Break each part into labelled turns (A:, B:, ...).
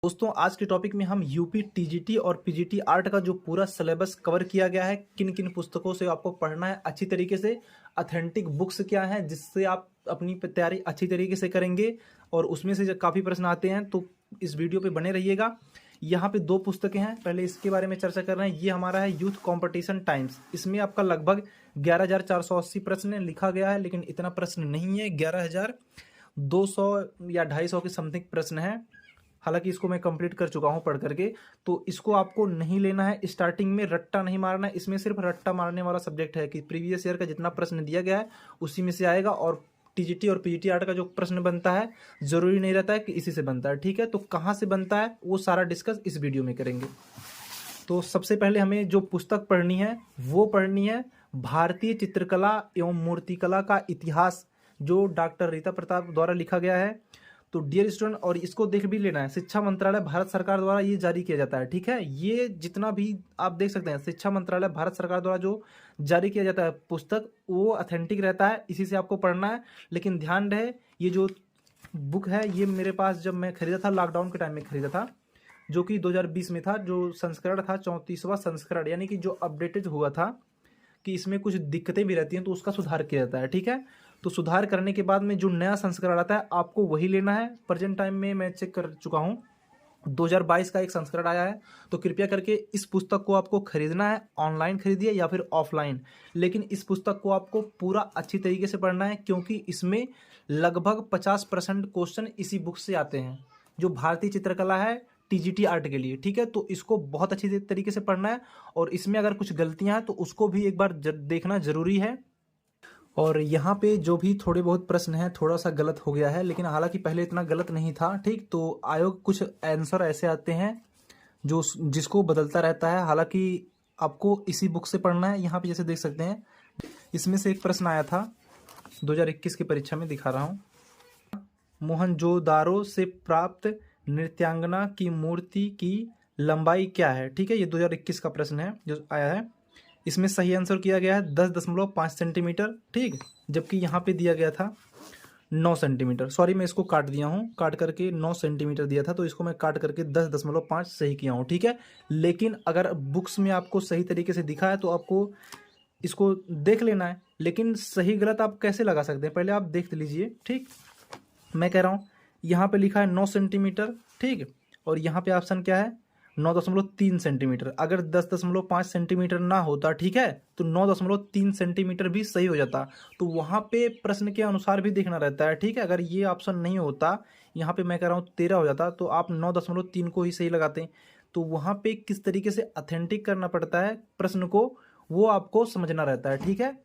A: दोस्तों आज के टॉपिक में हम यूपी टीजीटी और पीजीटी आर्ट का जो पूरा सिलेबस कवर किया गया है, किन किन पुस्तकों से आपको पढ़ना है अच्छी तरीके से, ऑथेंटिक बुक्स क्या हैं जिससे आप अपनी तैयारी अच्छी तरीके से करेंगे और उसमें से जब काफ़ी प्रश्न आते हैं तो इस वीडियो पे बने रहिएगा। यहाँ पे दो पुस्तकें हैं, पहले इसके बारे में चर्चा कर रहे हैं। ये हमारा है यूथ कंपटीशन टाइम्स। इसमें आपका लगभग 11,480 प्रश्न लिखा गया है, लेकिन इतना प्रश्न नहीं है, 11,200 या 250 के समथिंग प्रश्न है। हालांकि इसको मैं कंप्लीट कर चुका हूं पढ़ करके, तो इसको आपको नहीं लेना है। स्टार्टिंग में रट्टा नहीं मारना है, इसमें सिर्फ रट्टा मारने वाला सब्जेक्ट है कि प्रीवियस ईयर का जितना प्रश्न दिया गया है उसी में से आएगा, और टीजीटी और पीजीटी आर्ट का जो प्रश्न बनता है जरूरी नहीं रहता है कि इसी से बनता है। ठीक है, तो कहाँ से बनता है वो सारा डिस्कस इस वीडियो में करेंगे। तो सबसे पहले हमें जो पुस्तक पढ़नी है वो पढ़नी है भारतीय चित्रकला एवं मूर्तिकला का इतिहास, जो डॉक्टर रीता प्रताप द्वारा लिखा गया है। तो डियर स्टूडेंट, और इसको देख भी लेना है, शिक्षा मंत्रालय भारत सरकार द्वारा ये जारी किया जाता है। ठीक है, ये जितना भी आप देख सकते हैं शिक्षा मंत्रालय भारत सरकार द्वारा जो जारी किया जाता है पुस्तक, वो ऑथेंटिक रहता है, इसी से आपको पढ़ना है। लेकिन ध्यान रहे, ये जो बुक है ये मेरे पास जब मैं खरीदा था लॉकडाउन के टाइम में खरीदा था, जो कि 2020 में था। जो संस्करण था 34वां संस्करण, यानी कि जो अपडेटेड हुआ था कि इसमें कुछ दिक्कतें भी रहती हैं तो उसका सुधार किया जाता है। ठीक है, तो सुधार करने के बाद में जो नया संस्करण आता है आपको वही लेना है। प्रेजेंट टाइम में मैं चेक कर चुका हूँ 2022 का एक संस्करण आया है, तो कृपया करके इस पुस्तक को आपको खरीदना है। ऑनलाइन खरीदिए या फिर ऑफलाइन, लेकिन इस पुस्तक को आपको पूरा अच्छी तरीके से पढ़ना है, क्योंकि इसमें लगभग 50% क्वेश्चन इसी बुक से आते हैं, जो भारतीय चित्रकला है टीजीटी आर्ट के लिए। ठीक है, तो इसको बहुत अच्छी तरीके से पढ़ना है, और इसमें अगर कुछ गलतियां हैं तो उसको भी एक बार देखना जरूरी है। और यहाँ पे जो भी थोड़े बहुत प्रश्न हैं थोड़ा सा गलत हो गया है, लेकिन हालांकि पहले इतना गलत नहीं था। ठीक, तो आयोग कुछ आंसर ऐसे आते हैं जो जिसको बदलता रहता है, हालांकि आपको इसी बुक से पढ़ना है। यहाँ पे जैसे देख सकते हैं, इसमें से एक प्रश्न आया था 2021 की परीक्षा में, दिखा रहा हूँ। मोहनजोदारो से प्राप्त नृत्यांगना की मूर्ति की लंबाई क्या है? ठीक है, ये 2021 का प्रश्न है जो आया है। इसमें सही आंसर किया गया है 10.5 सेंटीमीटर। ठीक, जबकि यहाँ पे दिया गया था 9 सेंटीमीटर। सॉरी, मैं इसको काट दिया हूँ, काट करके 9 सेंटीमीटर दिया था, तो इसको मैं काट करके 10.5 सही किया हूँ। ठीक है, लेकिन अगर बुक्स में आपको सही तरीके से दिखा है तो आपको इसको देख लेना है। लेकिन सही गलत आप कैसे लगा सकते हैं, पहले आप देख लीजिए। ठीक, मैं कह रहा हूँ यहाँ पे लिखा है 9 सेंटीमीटर। ठीक, और यहाँ पे ऑप्शन क्या है 9.3 सेंटीमीटर। अगर 10.5 सेंटीमीटर ना होता, ठीक है, तो 9.3 सेंटीमीटर भी सही हो जाता। तो वहाँ पे प्रश्न के अनुसार भी देखना रहता है। ठीक है, अगर ये ऑप्शन नहीं होता, यहाँ पे मैं कह रहा हूँ 13 हो जाता, तो आप 9.3 को ही सही लगाते। तो वहाँ पे किस तरीके से ऑथेंटिक करना पड़ता है प्रश्न को, वो आपको समझना रहता है। ठीक है,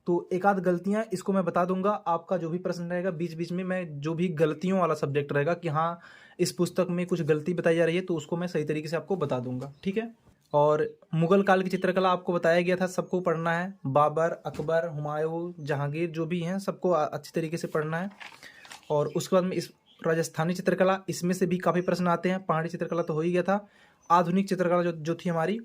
A: तो एक आध गलतियां इसको मैं बता दूंगा। आपका जो भी प्रश्न रहेगा बीच बीच में मैं जो भी गलतियों वाला सब्जेक्ट रहेगा कि हाँ इस पुस्तक में कुछ गलती बताई जा रही है, तो उसको मैं सही तरीके से आपको बता दूंगा। ठीक है, और मुगल काल की चित्रकला आपको बताया गया था, सबको पढ़ना है। बाबर, अकबर, हुमायूं, जहांगीर जो भी हैं सबको अच्छी तरीके से पढ़ना है। और उसके बाद में इस राजस्थानी चित्रकला, इसमें से भी काफ़ी प्रश्न आते हैं। पहाड़ी चित्रकला तो हो ही गया था। आधुनिक चित्रकला जो थी हमारी,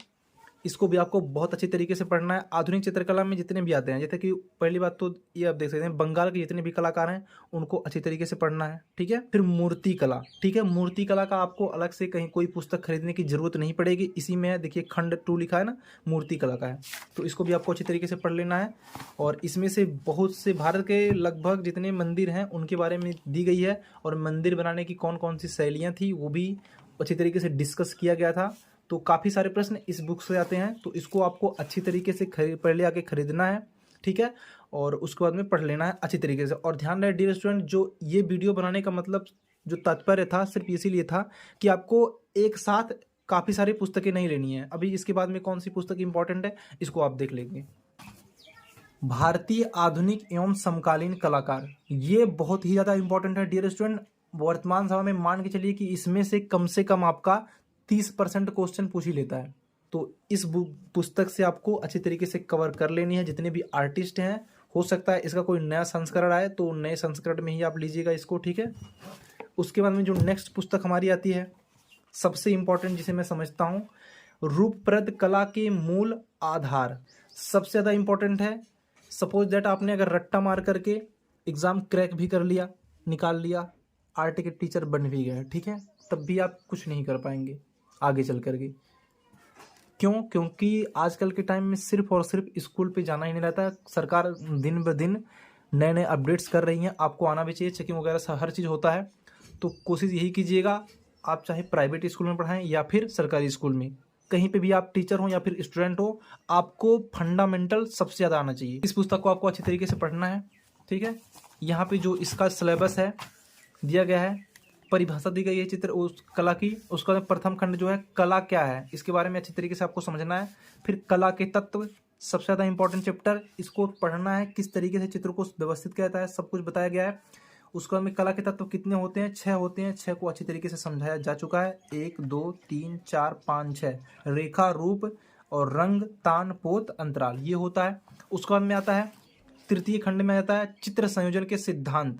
A: इसको भी आपको बहुत अच्छी तरीके से पढ़ना है। आधुनिक चित्रकला में जितने भी आते हैं, जैसे कि पहली बात तो ये आप देख सकते हैं बंगाल के जितने भी कलाकार हैं उनको अच्छी तरीके से पढ़ना है। ठीक है, फिर मूर्ति कला। ठीक है, मूर्ति कला का आपको अलग से कहीं कोई पुस्तक खरीदने की जरूरत नहीं पड़ेगी, इसी में है, देखिए खंड 2 लिखा है ना, मूर्ति कला का है, तो इसको भी आपको अच्छी तरीके से पढ़ लेना है। और इसमें से बहुत से भारत के लगभग जितने मंदिर हैं उनके बारे में दी गई है, और मंदिर बनाने की कौन कौन सी शैलियाँ थी वो भी अच्छी तरीके से डिस्कस किया गया था। तो काफ़ी सारे प्रश्न इस बुक से आते हैं, तो इसको आपको अच्छी तरीके से पहले आके खरीदना है। ठीक है, और उसके बाद में पढ़ लेना है अच्छी तरीके से। और ध्यान रहे डियर स्टूडेंट, जो ये वीडियो बनाने का मतलब जो तात्पर्य था सिर्फ इसीलिए था कि आपको एक साथ काफ़ी सारी पुस्तकें नहीं लेनी है। अभी इसके बाद में कौन सी पुस्तक इंपॉर्टेंट है इसको आप देख लेंगे। भारतीय आधुनिक एवं समकालीन कलाकार, ये बहुत ही ज़्यादा इंपॉर्टेंट है डियर स्टूडेंट। वर्तमान समय में मान के चलिए कि इसमें से कम आपका 30% क्वेश्चन पूछ ही लेता है। तो इस पुस्तक से आपको अच्छी तरीके से कवर कर लेनी है जितने भी आर्टिस्ट हैं। हो सकता है इसका कोई नया संस्करण आए तो नए संस्करण में ही आप लीजिएगा इसको। ठीक है, उसके बाद में जो नेक्स्ट पुस्तक हमारी आती है सबसे इंपॉर्टेंट, जिसे मैं समझता हूँ रूपप्रद कला के मूल आधार, सबसे ज़्यादा इंपॉर्टेंट है। सपोज दैट आपने अगर रट्टा मार करके एग्ज़ाम क्रैक भी कर लिया, निकाल लिया, आर्ट के टीचर बन भी गए, ठीक है, तब भी आप कुछ नहीं कर पाएंगे आगे चल करके। क्यों? क्योंकि आजकल के टाइम में सिर्फ और सिर्फ स्कूल पे जाना ही नहीं रहता है। सरकार दिन ब दिन नए नए अपडेट्स कर रही हैं, आपको आना भी चाहिए, चेकिंग वगैरह हर चीज़ होता है। तो कोशिश यही कीजिएगा, आप चाहे प्राइवेट स्कूल में पढ़ाएं या फिर सरकारी स्कूल में, कहीं पे भी आप टीचर हो या फिर स्टूडेंट हो, आपको फंडामेंटल सबसे ज़्यादा आना चाहिए। इस पुस्तक को आपको अच्छी तरीके से पढ़ना है, ठीक है। यहाँ पे जो इसका सिलेबस है दिया गया है, परिभाषा दी गई है चित्र उस कला की, उसका प्रथम खंड जो है कला क्या है, इसके बारे में अच्छी तरीके से आपको समझना है। फिर कला के तत्व, सबसे ज़्यादा इंपॉर्टेंट चैप्टर, इसको पढ़ना है, किस तरीके से चित्र को व्यवस्थित किया जाता है, सब कुछ बताया गया है। उसके बाद में कला के तत्व कितने होते हैं? 6 होते हैं। 6 को अच्छी तरीके से समझाया जा चुका है। 1 2 3 4 5 6, रेखा, रूप और रंग, तान, पोत, अंतराल, ये होता है। उसके बाद में आता है तृतीय खंड में आता है चित्र संयोजन के सिद्धांत,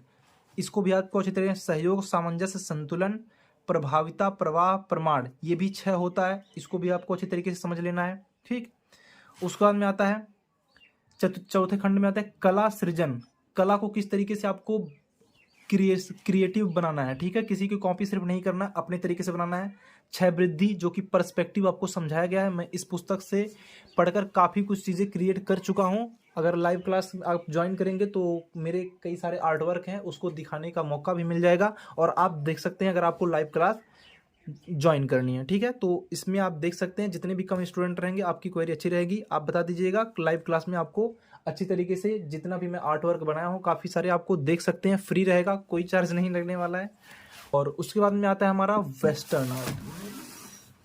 A: इसको भी आपको अच्छी तरीके से सहयोग, सामंजस्य, संतुलन, प्रभाविता, प्रवाह, प्रमाण, ये भी 6 होता है, इसको भी आपको अच्छी तरीके से समझ लेना है, ठीक। उसके बाद में आता है चौथे खंड में आता है कला सृजन, कला को किस तरीके से आपको क्रिएटिव बनाना है, ठीक है, किसी की कॉपी सिर्फ नहीं करना, अपने तरीके से बनाना है। 6 वृद्धि, जो कि पर्सपेक्टिव आपको समझाया गया है। मैं इस पुस्तक से पढ़कर काफ़ी कुछ चीज़ें क्रिएट कर चुका हूँ। अगर लाइव क्लास आप ज्वाइन करेंगे तो मेरे कई सारे आर्ट वर्क हैं, उसको दिखाने का मौका भी मिल जाएगा और आप देख सकते हैं अगर आपको लाइव क्लास ज्वाइन करनी है, ठीक है। तो इसमें आप देख सकते हैं जितने भी कम स्टूडेंट रहेंगे आपकी क्वेरी अच्छी रहेगी, आप बता दीजिएगा। लाइव क्लास में आपको अच्छी तरीके से जितना भी मैं आर्ट वर्क बनाया हूँ काफ़ी सारे आपको देख सकते हैं, फ्री रहेगा, कोई चार्ज नहीं लगने वाला है। और उसके बाद में आता है हमारा वेस्टर्न आर्ट।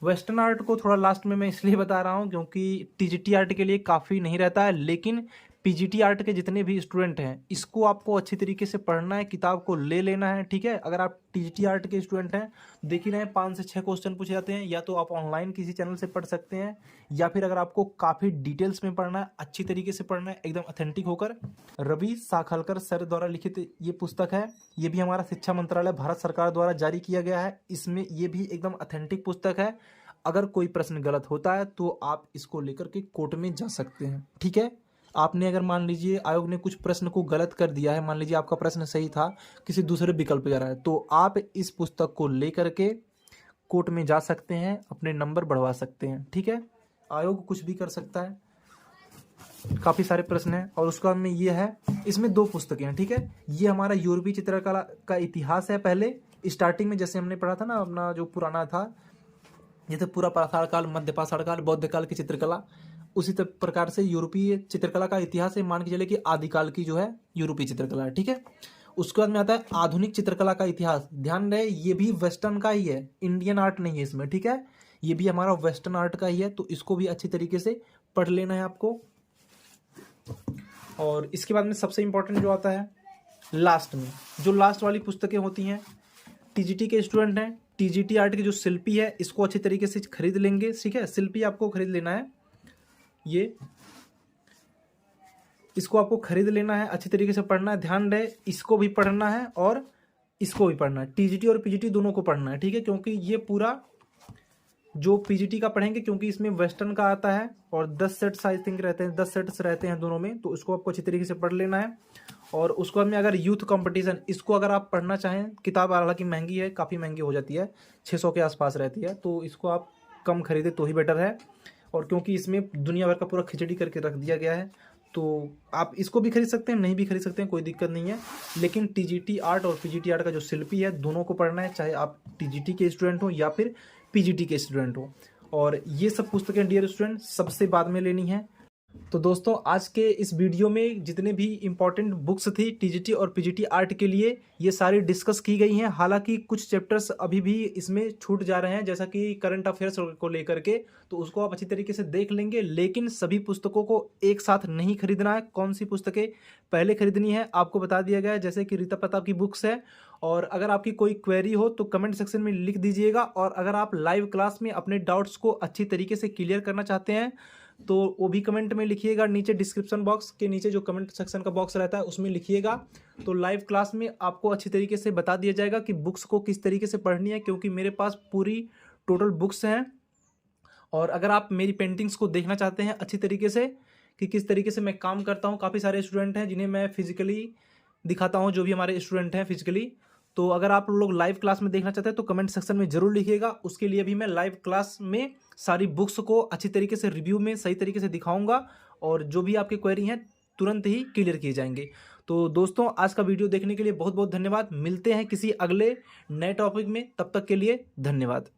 A: वेस्टर्न आर्ट को थोड़ा लास्ट में मैं इसलिए बता रहा हूँ क्योंकि टीजीटी आर्ट के लिए काफ़ी नहीं रहता है, लेकिन पीजीटी आर्ट के जितने भी स्टूडेंट हैं इसको आपको अच्छी तरीके से पढ़ना है, किताब को ले लेना है, ठीक है। अगर आप टीजीटी आर्ट के स्टूडेंट हैं, देख ही रहे हैं 5 से 6 क्वेश्चन पूछे जाते हैं, या तो आप ऑनलाइन किसी चैनल से पढ़ सकते हैं, या फिर अगर आपको काफ़ी डिटेल्स में पढ़ना है, अच्छी तरीके से पढ़ना है, एकदम ऑथेंटिक होकर, रवि साखलकर सर द्वारा लिखित ये पुस्तक है। ये भी हमारा शिक्षा मंत्रालय भारत सरकार द्वारा जारी किया गया है। इसमें ये भी एकदम ऑथेंटिक पुस्तक है। अगर कोई प्रश्न गलत होता है तो आप इसको लेकर के कोर्ट में जा सकते हैं, ठीक है। आपने अगर मान लीजिए आयोग ने कुछ प्रश्न को गलत कर दिया है, मान लीजिए आपका प्रश्न सही था, किसी दूसरे विकल्प जा रहा है, तो आप इस पुस्तक को लेकर के कोर्ट में जा सकते हैं, अपने नंबर बढ़वा सकते हैं, ठीक है। आयोग कुछ भी कर सकता है, काफ़ी सारे प्रश्न हैं। और उसके बाद में ये है, इसमें 2 पुस्तकें हैं, ठीक है। ये हमारा यूरोपीय चित्रकला का इतिहास है। पहले स्टार्टिंग में जैसे हमने पढ़ा था ना, अपना जो पुराना था, ये तो पूरा पाषाण काल, मध्य पाषाण काल, बौद्ध काल की चित्रकला, उसी प्रकार से यूरोपीय चित्रकला का इतिहास है, मान के चले कि आदिकाल की जो है यूरोपीय चित्रकला है, ठीक है। उसके बाद में आता है आधुनिक चित्रकला का इतिहास। ध्यान रहे ये भी वेस्टर्न का ही है, इंडियन आर्ट नहीं है इसमें, ठीक है। ये भी हमारा वेस्टर्न आर्ट का ही है, तो इसको भी अच्छी तरीके से पढ़ लेना है आपको। और इसके बाद में सबसे इंपॉर्टेंट जो आता है लास्ट में, जो लास्ट वाली पुस्तकें होती हैं, टीजीटी के स्टूडेंट हैं, टीजीटी आर्ट की जो शिल्पी है इसको अच्छी तरीके से खरीद लेंगे, ठीक है। शिल्पी आपको खरीद लेना है, ये इसको आपको खरीद लेना है, अच्छी तरीके से पढ़ना है। ध्यान रहे इसको भी पढ़ना है और इसको भी पढ़ना है, टीजीटी और पीजीटी दोनों को पढ़ना है, ठीक है। क्योंकि ये पूरा जो पीजीटी का पढ़ेंगे, क्योंकि इसमें वेस्टर्न का आता है और 10 सेट्स आई थिंक रहते हैं, 10 सेट्स रहते हैं दोनों में, तो इसको आपको अच्छी तरीके से पढ़ लेना है। और उसके बाद में अगर यूथ कंपटीशन, इसको अगर आप पढ़ना चाहें, किताब हालांकि महंगी है, काफ़ी महंगी हो जाती है, 600 के आसपास रहती है, तो इसको आप कम खरीदे तो ही बेटर है। और क्योंकि इसमें दुनिया भर का पूरा खिचड़ी करके रख दिया गया है, तो आप इसको भी खरीद सकते हैं, नहीं भी खरीद सकते हैं, कोई दिक्कत नहीं है। लेकिन टीजीटी आर्ट और पीजीटी आर्ट का जो शिल्पी है दोनों को पढ़ना है, चाहे आप टीजीटी के स्टूडेंट हो या फिर पीजीटी के स्टूडेंट हो। और ये सब पुस्तकें डियर स्टूडेंट सबसे बाद में लेनी है। तो दोस्तों आज के इस वीडियो में जितने भी इम्पोर्टेंट बुक्स थी टीजीटी और पीजीटी आर्ट के लिए, ये सारी डिस्कस की गई हैं। हालांकि कुछ चैप्टर्स अभी भी इसमें छूट जा रहे हैं, जैसा कि करंट अफेयर्स को लेकर के, तो उसको आप अच्छी तरीके से देख लेंगे। लेकिन सभी पुस्तकों को एक साथ नहीं खरीदना है। कौन सी पुस्तकें पहले खरीदनी है आपको बता दिया गया है, जैसे कि रीता प्रताप की बुक्स है। और अगर आपकी कोई क्वेरी हो तो कमेंट सेक्शन में लिख दीजिएगा। और अगर आप लाइव क्लास में अपने डाउट्स को अच्छी तरीके से क्लियर करना चाहते हैं तो वो भी कमेंट में लिखिएगा, नीचे डिस्क्रिप्शन बॉक्स के नीचे जो कमेंट सेक्शन का बॉक्स रहता है उसमें लिखिएगा। तो लाइव क्लास में आपको अच्छी तरीके से बता दिया जाएगा कि बुक्स को किस तरीके से पढ़नी है, क्योंकि मेरे पास पूरी टोटल बुक्स हैं। और अगर आप मेरी पेंटिंग्स को देखना चाहते हैं अच्छी तरीके से कि किस तरीके से मैं काम करता हूँ, काफ़ी सारे स्टूडेंट हैं जिन्हें मैं फिजिकली दिखाता हूँ, जो भी हमारे स्टूडेंट हैं फिजिकली, तो अगर आप लोग लाइव क्लास में देखना चाहते हैं तो कमेंट सेक्शन में जरूर लिखिएगा। उसके लिए भी मैं लाइव क्लास में सारी बुक्स को अच्छी तरीके से रिव्यू में सही तरीके से दिखाऊंगा और जो भी आपके क्वेरी हैं तुरंत ही क्लियर किए जाएंगे। तो दोस्तों, आज का वीडियो देखने के लिए बहुत बहुत धन्यवाद। मिलते हैं किसी अगले नए टॉपिक में, तब तक के लिए धन्यवाद।